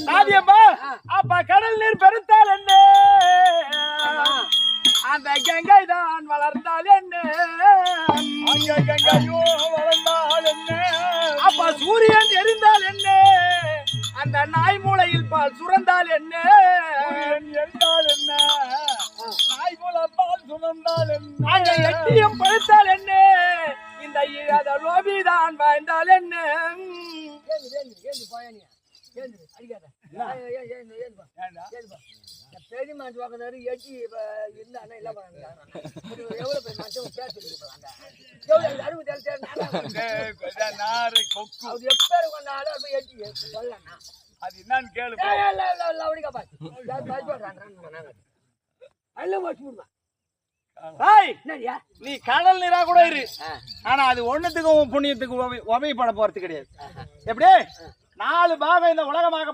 சாதியம்மா அப்ப கடல் நீர் பெருத்தால் என்ன அந்த கங்கை தான் வளர்ந்தால் என்ன கங்கையோ வளர்ந்தால் என்ன அப்ப சூரியன் எரிந்தால் என்ன அந்த நாய் மூளையில் பால் சுரந்தால் என்ன எரிந்தால் என்ன நாய் மூளை பால் சுரந்தால் என்ன அந்த எட்டியம் பழுத்தால் என்ன இந்த லோபிதான் வாழ்ந்தால் என்ன பெரியமா பார்க்கறாரு எட்டி இருந்தானே இல்ல எவ்வளவு பேர் மனுஷன் பேசிருக்காங்க எவ்வளவு அறுபது அது எப்பேரு கொண்டாலும் எட்டி சொல்லலாம் அது என்னன்னு கேளு அவனுக்கா நீ கடல் நீரா கூட இரு ஆனா அது ஒண்ணுத்துக்கும் புண்ணியத்துக்கும் உபயோகப்பட போறது கிடையாது எப்படி 4 பாகம் இந்த உலகமாக